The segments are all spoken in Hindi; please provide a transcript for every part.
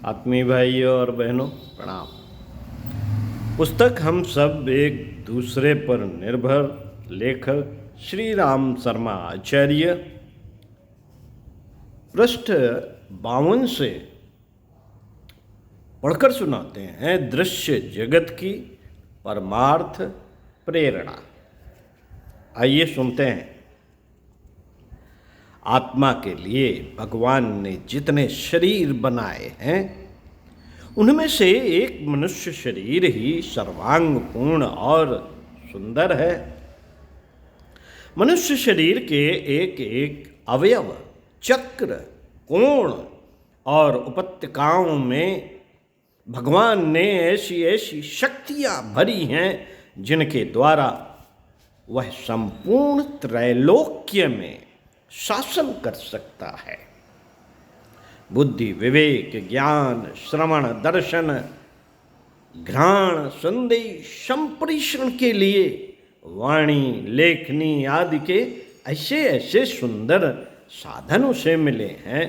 आत्मीय भाइयों और बहनों प्रणाम। पुस्तक हम सब एक दूसरे पर निर्भर लेखक श्री राम शर्मा आचार्य, पृष्ठ 52 से पढ़कर सुनाते हैं। दृश्य जगत की परमार्थ प्रेरणा। आइए सुनते हैं। आत्मा के लिए भगवान ने जितने शरीर बनाए हैं उनमें से एक मनुष्य शरीर ही सर्वांगपूर्ण और सुंदर है। मनुष्य शरीर के एक एक अवयव, चक्र, कोण और उपत्यकाओं में भगवान ने ऐसी ऐसी शक्तियां भरी हैं जिनके द्वारा वह संपूर्ण त्रैलोक्य में शासन कर सकता है। बुद्धि, विवेक, ज्ञान, श्रवण, दर्शन, घ्राण, संदेश, संप्रेषण के लिए वाणी, लेखनी आदि के ऐसे ऐसे सुंदर साधन उसे मिले हैं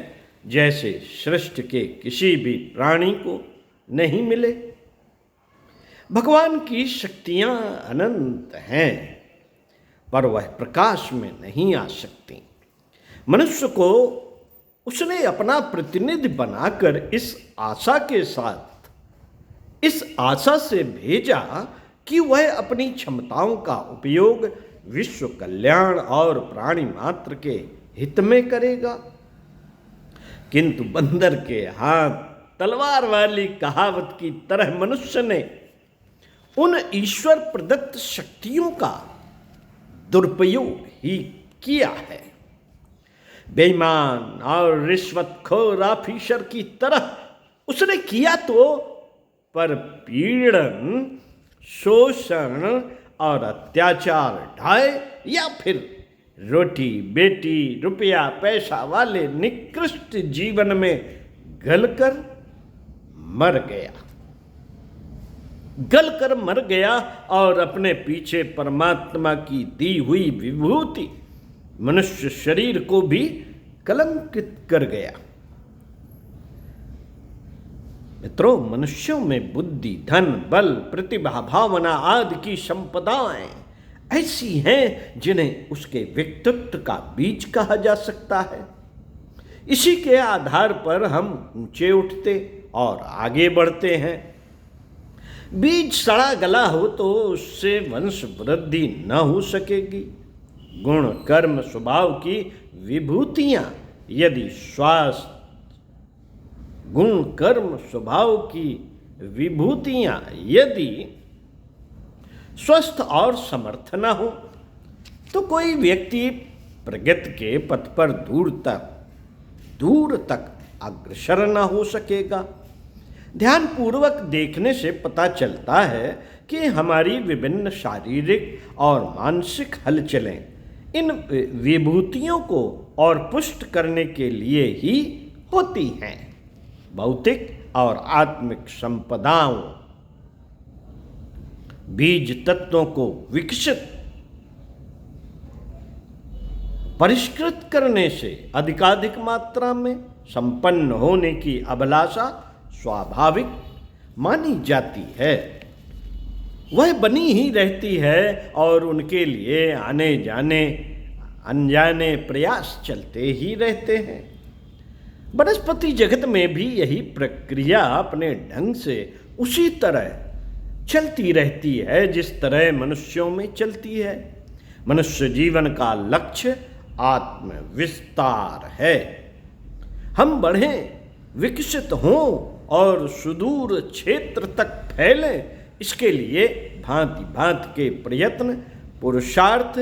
जैसे सृष्टि के किसी भी प्राणी को नहीं मिले। भगवान की शक्तियां अनंत हैं, पर वह प्रकाश में नहीं आ सकती। मनुष्य को उसने अपना प्रतिनिधि बनाकर इस आशा से भेजा कि वह अपनी क्षमताओं का उपयोग विश्व कल्याण और प्राणी मात्र के हित में करेगा। किंतु बंदर के हाथ तलवार वाली कहावत की तरह मनुष्य ने उन ईश्वर प्रदत्त शक्तियों का दुरुपयोग ही किया है। बेईमान और रिश्वतखोर ऑफिसर की तरह उसने किया तो, पर पीड़न, शोषण और अत्याचार ढाए या फिर रोटी, बेटी, रुपया, पैसा वाले निकृष्ट जीवन में गलकर मर गया और अपने पीछे परमात्मा की दी हुई विभूति मनुष्य शरीर को भी कलंकित कर गया। मित्रों, मनुष्यों में बुद्धि, धन, बल, प्रतिभा, भावना आदि की संपदाएं ऐसी हैं जिन्हें उसके व्यक्तित्व का बीज कहा जा सकता है। इसी के आधार पर हम ऊंचे उठते और आगे बढ़ते हैं। बीज सड़ा गला हो तो उससे वंश वृद्धि न हो सकेगी। गुण, कर्म, स्वभाव की विभूतियां यदि स्वस्थ और समर्थ न हो तो कोई व्यक्ति प्रगति के पथ पर दूर तक अग्रसर न हो सकेगा। ध्यानपूर्वक देखने से पता चलता है कि हमारी विभिन्न शारीरिक और मानसिक हलचलें इन विभूतियों को और पुष्ट करने के लिए ही होती हैं। भौतिक और आत्मिक संपदाओं, बीज तत्वों को विकसित, परिष्कृत करने से अधिकाधिक मात्रा में संपन्न होने की अभिलाषा स्वाभाविक मानी जाती है। वह बनी ही रहती है और उनके लिए आने जाने अनजाने प्रयास चलते ही रहते हैं। वनस्पति जगत में भी यही प्रक्रिया अपने ढंग से उसी तरह चलती रहती है जिस तरह मनुष्यों में चलती है। मनुष्य जीवन का लक्ष्य आत्म विस्तार है। हम बढ़ें, विकसित हों और सुदूर क्षेत्र तक फैलें, इसके लिए भांति भांति के प्रयत्न, पुरुषार्थ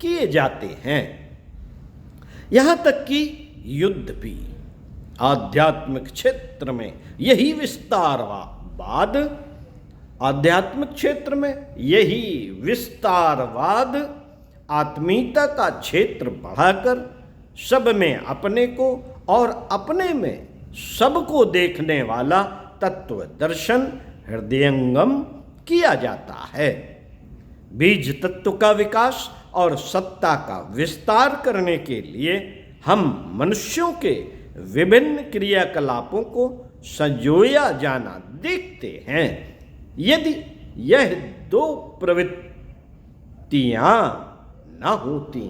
किए जाते हैं। यहाँ तक कि युद्ध भी आध्यात्मिक क्षेत्र में यही विस्तारवाद आत्मीयता का क्षेत्र बढ़ाकर सब में अपने को और अपने में सबको देखने वाला तत्व दर्शन हृदयंगम किया जाता है। बीज तत्व का विकास और सत्ता का विस्तार करने के लिए हम मनुष्यों के विभिन्न क्रियाकलापों को संजोया जाना देखते हैं। यदि यह दो प्रवृत्तियां न होती,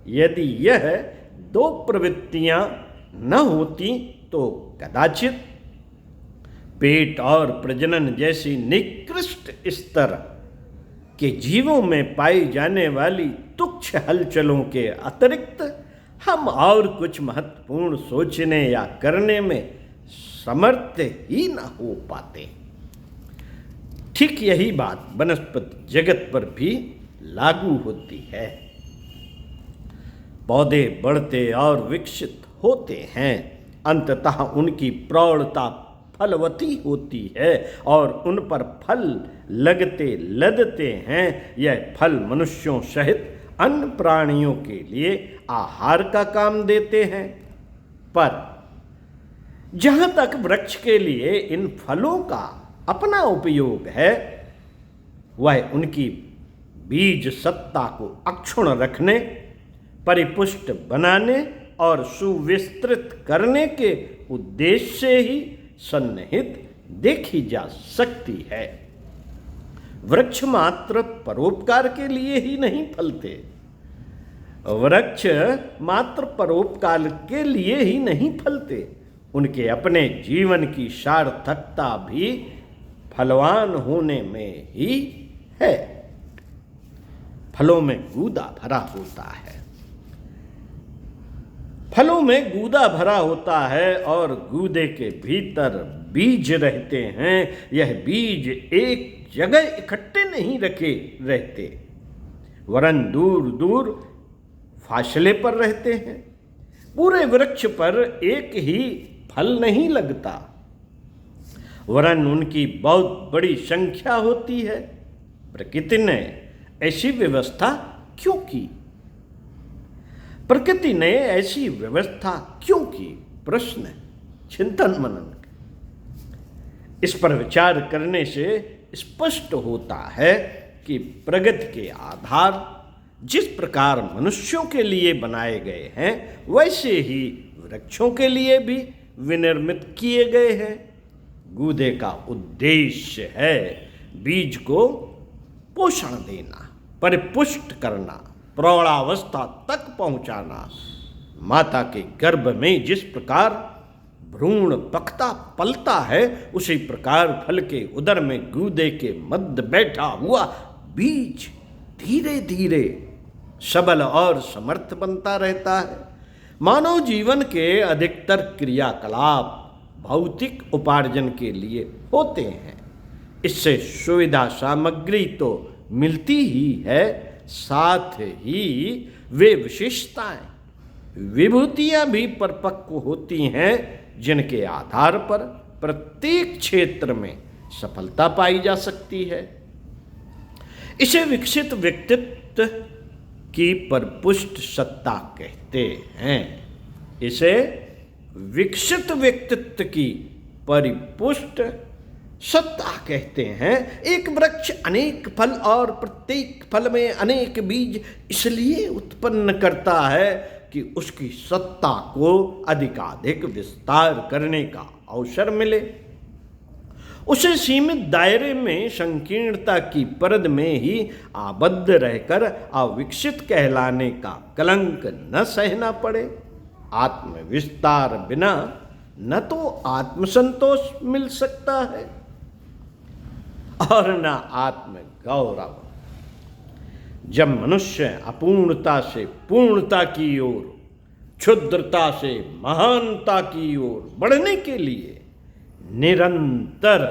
यदि यह दो प्रवृत्तियां न होती तो कदाचित पेट और प्रजनन जैसी निकृष्ट स्तर के जीवों में पाई जाने वाली तुच्छ हलचलों के अतिरिक्त हम और कुछ महत्वपूर्ण सोचने या करने में समर्थ ही न हो पाते। ठीक यही बात वनस्पति जगत पर भी लागू होती है। पौधे बढ़ते और विकसित होते हैं, अंततः उनकी प्रौढ़ता फलवती होती है और उन पर फल लगते लदते हैं। यह फल मनुष्यों सहित अन्य प्राणियों के लिए आहार का काम देते हैं। पर जहाँ तक वृक्ष के लिए इन फलों का अपना उपयोग है, वह उनकी बीज सत्ता को अक्षुण्ण रखने, परिपुष्ट बनाने और सुविस्तृत करने के उद्देश्य से ही सन्निहित देखी जा सकती है। वृक्ष मात्र परोपकार के लिए ही नहीं फलते, वृक्ष मात्र परोपकार के लिए ही नहीं फलते, उनके अपने जीवन की सार्थकता भी फलवान होने में ही है। फलों में गूदा भरा होता है, फलों में गूदा भरा होता है और गूदे के भीतर बीज रहते हैं। यह बीज एक जगह इकट्ठे नहीं रखे रहते, वरन दूर दूर फासले पर रहते हैं। पूरे वृक्ष पर एक ही फल नहीं लगता, वरन उनकी बहुत बड़ी संख्या होती है। प्रकृति ने ऐसी व्यवस्था क्यों की? प्रकृति ने ऐसी व्यवस्था क्यों की? प्रश्न, चिंतन मनन। इस पर विचार करने से स्पष्ट होता है कि प्रगति के आधार जिस प्रकार मनुष्यों के लिए बनाए गए हैं, वैसे ही वृक्षों के लिए भी विनिर्मित किए गए हैं। गूदे का उद्देश्य है बीज को पोषण देना, परिपुष्ट करना, प्रौढ़ावस्था तक पहुंचाना। माता के गर्भ में जिस प्रकार भ्रूण पकता पलता है, उसी प्रकार फल के उदर में गूदे के मध्य बैठा हुआ बीज धीरे धीरे सबल और समर्थ बनता रहता है। मानव जीवन के अधिकतर क्रियाकलाप भौतिक उपार्जन के लिए होते हैं। इससे सुविधा सामग्री तो मिलती ही है, साथ ही वे विशेषताएं, विभूतियां भी परिपक्व होती हैं, जिनके आधार पर प्रत्येक क्षेत्र में सफलता पाई जा सकती है। इसे विकसित व्यक्तित्व की परिपुष्ट सत्ता कहते हैं। इसे विकसित व्यक्तित्व की परिपुष्ट सत्ता कहते हैं। एक वृक्ष अनेक फल और प्रत्येक फल में अनेक बीज इसलिए उत्पन्न करता है कि उसकी सत्ता को अधिकाधिक विस्तार करने का अवसर मिले। उसे सीमित दायरे में संकीर्णता की परद में ही आबद्ध रहकर अविकसित कहलाने का कलंक न सहना पड़े। आत्म विस्तार बिना न तो आत्मसंतोष मिल सकता है और न आत्म गौरव। जब मनुष्य अपूर्णता से पूर्णता की ओर, क्षुद्रता से महानता की ओर बढ़ने के लिए निरंतर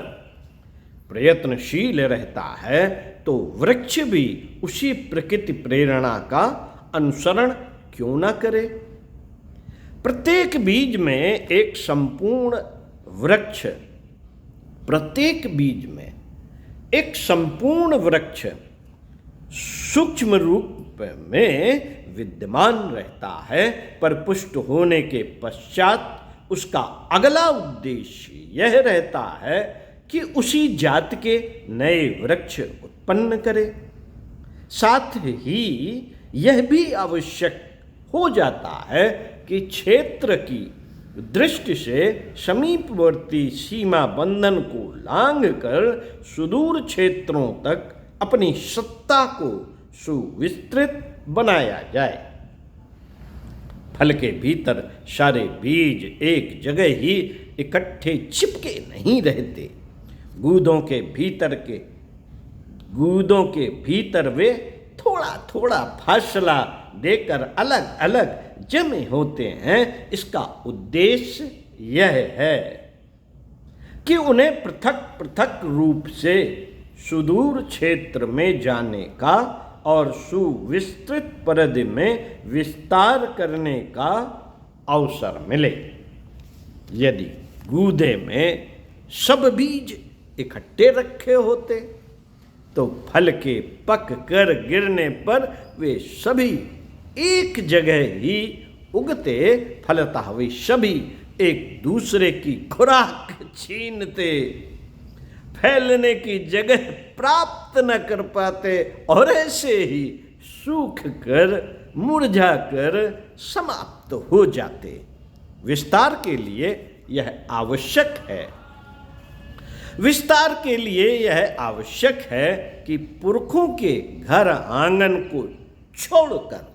प्रयत्नशील रहता है, तो वृक्ष भी उसी प्रकृति प्रेरणा का अनुसरण क्यों न करे। प्रत्येक बीज में एक संपूर्ण वृक्ष, प्रत्येक बीज में एक संपूर्ण वृक्ष सूक्ष्म रूप में विद्यमान रहता है, पर पुष्ट होने के पश्चात उसका अगला उद्देश्य यह रहता है कि उसी जात के नए वृक्ष उत्पन्न करे। साथ ही यह भी आवश्यक हो जाता है कि क्षेत्र की दृष्टि से समीपवर्ती सीमा बंधन को लांघकर सुदूर क्षेत्रों तक अपनी सत्ता को सुविस्तृत बनाया जाए। फल के भीतर सारे बीज एक जगह ही इकट्ठे चिपके नहीं रहते। गूदों के भीतर वे थोड़ा थोड़ा फासला देकर अलग अलग जमे होते हैं। इसका उद्देश्य यह है कि उन्हें पृथक पृथक रूप से सुदूर क्षेत्र में जाने का और सुविस्तृत परिधि में विस्तार करने का अवसर मिले। यदि गूदे में सब बीज इकट्ठे रखे होते तो फल के पक कर गिरने पर वे सभी एक जगह ही उगते, फलतः वे सभी एक दूसरे की खुराक छीनते, फैलने की जगह प्राप्त न कर पाते और ऐसे ही सूख कर मुरझा कर समाप्त हो जाते। विस्तार के लिए यह आवश्यक है कि पुरखों के घर आंगन को छोड़कर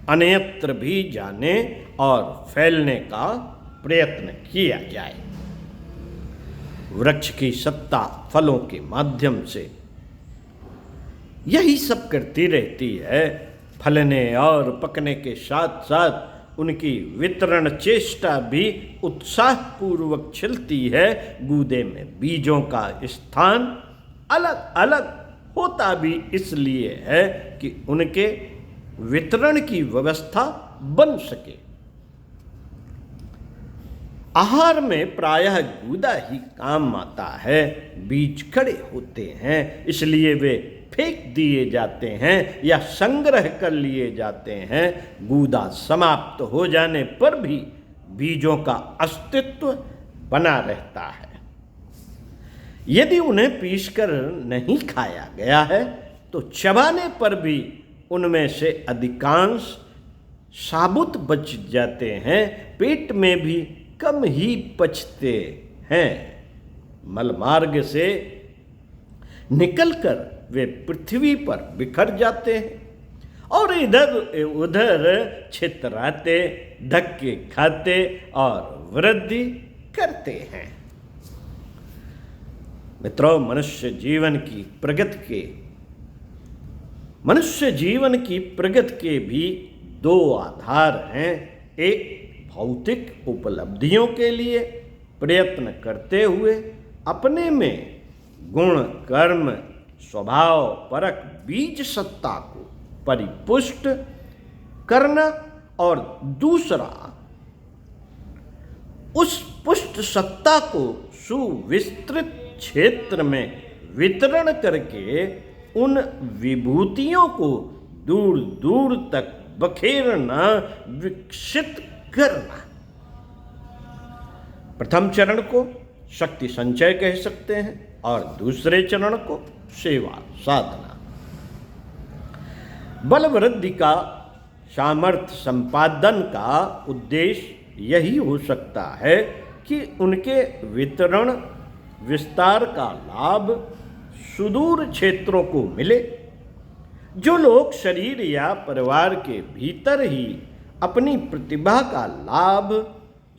अन्यत्र भी जाने और फैलने का प्रयत्न किया जाए। वृक्ष की सत्ता फलों के माध्यम से यही सब करती रहती है। फलने और पकने के साथ साथ उनकी वितरण चेष्टा भी उत्साहपूर्वक चलती है। गूदे में बीजों का स्थान अलग अलग होता भी इसलिए है कि उनके वितरण की व्यवस्था बन सके। आहार में प्रायः गूदा ही काम आता है। बीज खड़े होते हैं इसलिए वे फेंक दिए जाते हैं या संग्रह कर लिए जाते हैं। गूदा समाप्त हो जाने पर भी बीजों का अस्तित्व बना रहता है। यदि उन्हें पीसकर नहीं खाया गया है तो चबाने पर भी उनमें से अधिकांश साबुत बच जाते हैं। पेट में भी कम ही पचते हैं। मलमार्ग से निकलकर वे पृथ्वी पर बिखर जाते हैं और इधर उधर छितराते, धक्के खाते और वृद्धि करते हैं। मित्रों, मनुष्य जीवन की प्रगति के भी दो आधार हैं। एक भौतिक उपलब्धियों के लिए प्रयत्न करते हुए अपने में गुण, कर्म, स्वभाव परक बीज सत्ता को परिपुष्ट करना और दूसरा उस पुष्ट सत्ता को सुविस्तृत क्षेत्र में वितरण करके उन विभूतियों को दूर दूर तक बखेरना, विकसित करना। प्रथम चरण को शक्ति संचय कह सकते हैं और दूसरे चरण को सेवा साधना। बल वृद्धि का सामर्थ्य संपादन का उद्देश्य यही हो सकता है कि उनके वितरण विस्तार का लाभ सुदूर क्षेत्रों को मिले। जो लोग शरीर या परिवार के भीतर ही अपनी प्रतिभा का लाभ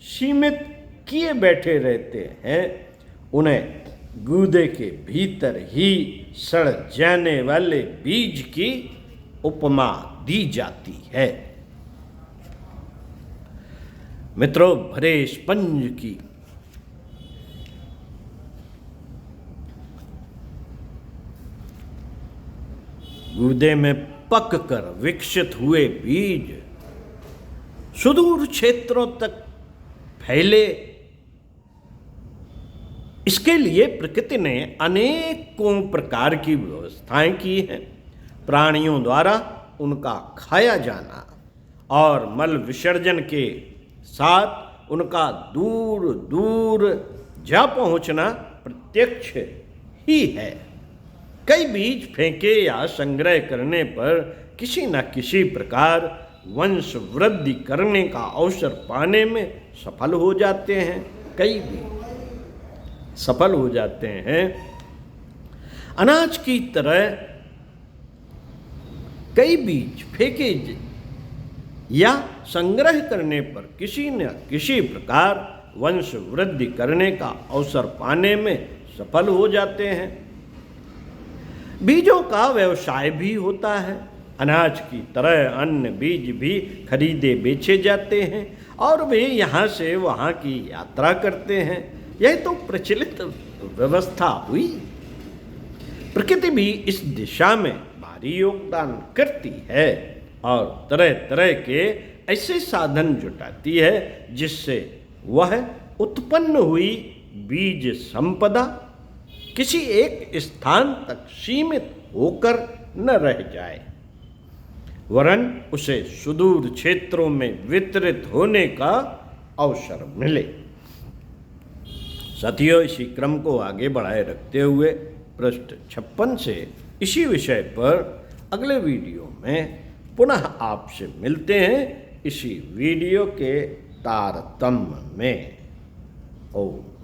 सीमित किए बैठे रहते हैं, उन्हें गूदे के भीतर ही सड़ जाने वाले बीज की उपमा दी जाती है। मित्रों, भरे स्पंज की गूदे में पक कर विकसित हुए बीज सुदूर क्षेत्रों तक फैले। इसके लिए प्रकृति ने अनेकों प्रकार की व्यवस्थाएं की हैं। प्राणियों द्वारा उनका खाया जाना और मल विसर्जन के साथ उनका दूर दूर जा पहुंचना प्रत्यक्ष ही है। कई बीज फेंके या संग्रह करने पर किसी न किसी प्रकार वंश वृद्धि करने का अवसर पाने में सफल हो जाते हैं, कई भी सफल हो जाते हैं। अनाज की तरह कई बीज फेंके या संग्रह करने पर किसी न किसी प्रकार वंश वृद्धि करने का अवसर पाने में सफल हो जाते हैं। बीजों का व्यवसाय भी होता है। अनाज की तरह अन्य बीज भी खरीदे बेचे जाते हैं और वे यहाँ से वहाँ की यात्रा करते हैं। यह तो प्रचलित व्यवस्था हुई। प्रकृति भी इस दिशा में भारी योगदान करती है और तरह तरह के ऐसे साधन जुटाती है जिससे वह उत्पन्न हुई बीज संपदा किसी एक स्थान तक सीमित होकर न रह जाए, वरन उसे सुदूर क्षेत्रों में वितरित होने का अवसर मिले। साथियों, इसी क्रम को आगे बढ़ाए रखते हुए पृष्ठ 56 से इसी विषय पर अगले वीडियो में पुनः आपसे मिलते हैं, इसी वीडियो के तारतम्य में। ओम।